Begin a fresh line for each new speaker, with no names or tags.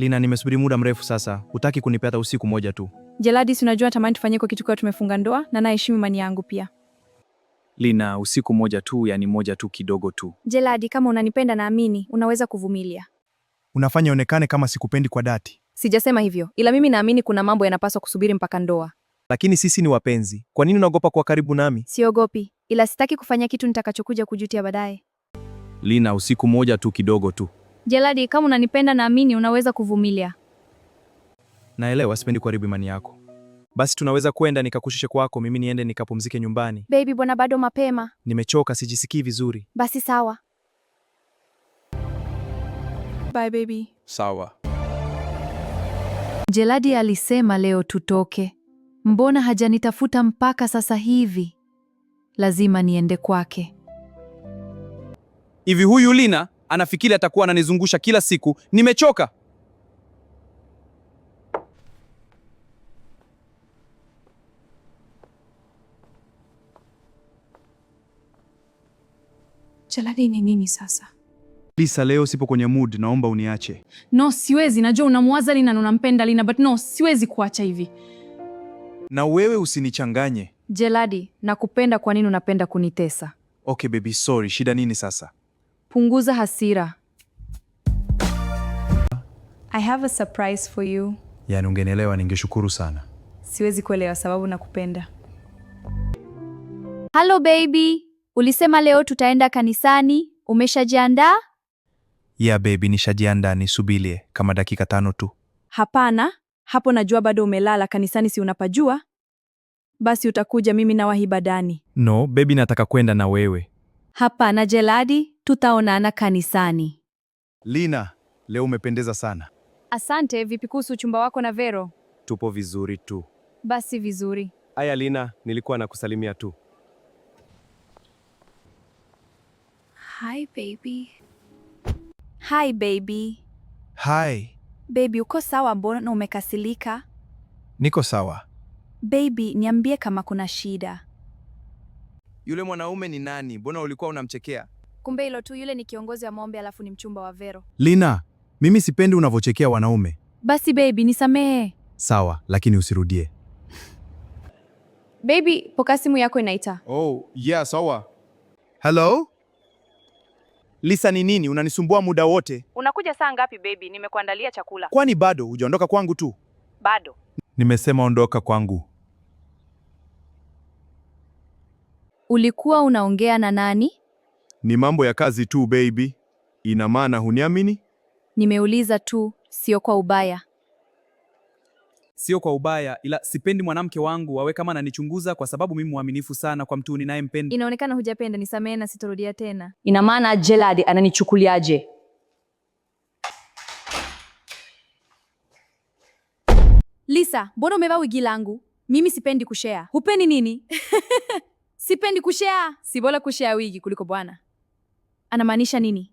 Lina, nimesubiri muda mrefu sasa. Hutaki kunipea hata usiku moja tu?
Jeladi, si unajua natamani tufanye kwa kitu kwa tumefunga ndoa na naheshimu imani yangu pia.
Lina, usiku moja tu, yani moja tu kidogo tu.
Jeladi, kama unanipenda naamini unaweza kuvumilia.
Unafanya onekane kama sikupendi kwa dhati.
Sijasema hivyo, ila mimi naamini kuna mambo yanapaswa kusubiri mpaka ndoa.
Lakini sisi ni wapenzi. Kwa nini unaogopa kuwa karibu nami?
Siogopi, ila sitaki kufanya kitu nitakachokuja kujutia baadaye.
Lina, usiku moja tu kidogo tu.
Jeladi, kama unanipenda naamini unaweza kuvumilia.
Naelewa sipendi kuharibu imani yako. Basi tunaweza kwenda nikakushushe kwako, mimi niende nikapumzike nyumbani.
Baby, bwana bado mapema.
Nimechoka, sijisikii vizuri.
Basi sawa. Bye baby.
Sawa.
Jeladi alisema leo tutoke. Mbona hajanitafuta mpaka sasa hivi? Lazima niende kwake.
Hivi huyu Lina anafikiri atakuwa ananizungusha kila siku? Nimechoka.
Jeladi, ni nini sasa?
Lisa, leo sipo kwenye mood, naomba uniache.
No, siwezi. Najua unamwaza Lina na unampenda Lina, but no, siwezi kuacha hivi.
Na wewe usinichanganye.
Jeladi, nakupenda, kwa nini unapenda kunitesa?
Okay baby, sorry. Shida nini sasa?
Punguza hasira.
I have a surprise for you.
Yaani ungenielewa ningeshukuru sana.
Siwezi kuelewa sababu nakupenda.
Hello baby, ulisema leo tutaenda kanisani, umeshajiandaa?
Yeah baby, nishajiandaa, nisubirie kama dakika 5 tu.
Hapana, hapo najua bado umelala. Kanisani si unapajua? Basi utakuja, mimi nawahi badani.
No baby, nataka kwenda na wewe.
Hapana Jeladi, tutaonana kanisani.
Lina, leo umependeza sana.
Asante. Vipi kuhusu uchumba wako na Vero?
Tupo vizuri tu.
Basi vizuri.
Aya Lina, nilikuwa nakusalimia tu.
Hi baby. Hi baby.
Hi.
Baby, uko sawa? Mbona umekasilika?
Niko sawa.
Baby, niambie kama kuna shida.
Yule mwanaume ni nani? Mbona ulikuwa unamchekea?
Kumbe hilo tu, yule ni kiongozi wa maombi alafu ni mchumba wa Vero.
Lina, mimi sipendi unavyochekea wanaume.
Basi baby, nisamehe.
Sawa, lakini usirudie.
Baby, poka simu yako inaita.
Oh, yeah, sawa. Hello? Lisa, ni nini? Unanisumbua muda wote.
Unakuja saa ngapi baby? Nimekuandalia chakula.
Kwani bado hujaondoka kwangu tu?
Bado.
Nimesema ondoka kwangu.
Ulikuwa unaongea na nani?
Ni mambo ya kazi tu baby. Ina maana huniamini?
Nimeuliza tu, sio kwa ubaya.
Sio kwa ubaya, ila sipendi mwanamke wangu wawe kama ananichunguza kwa sababu mimi mwaminifu sana kwa mtu ninayempenda.
Inaonekana hujapenda, nisamehe na sitorudia tena.
Ina maana Jeladi ananichukuliaje?
Lisa, mbona umevaa wigi langu? Mimi sipendi kushare. Hupendi nini? Sipendi kushare. Si bora kushare wigi kuliko bwana. Anamaanisha nini?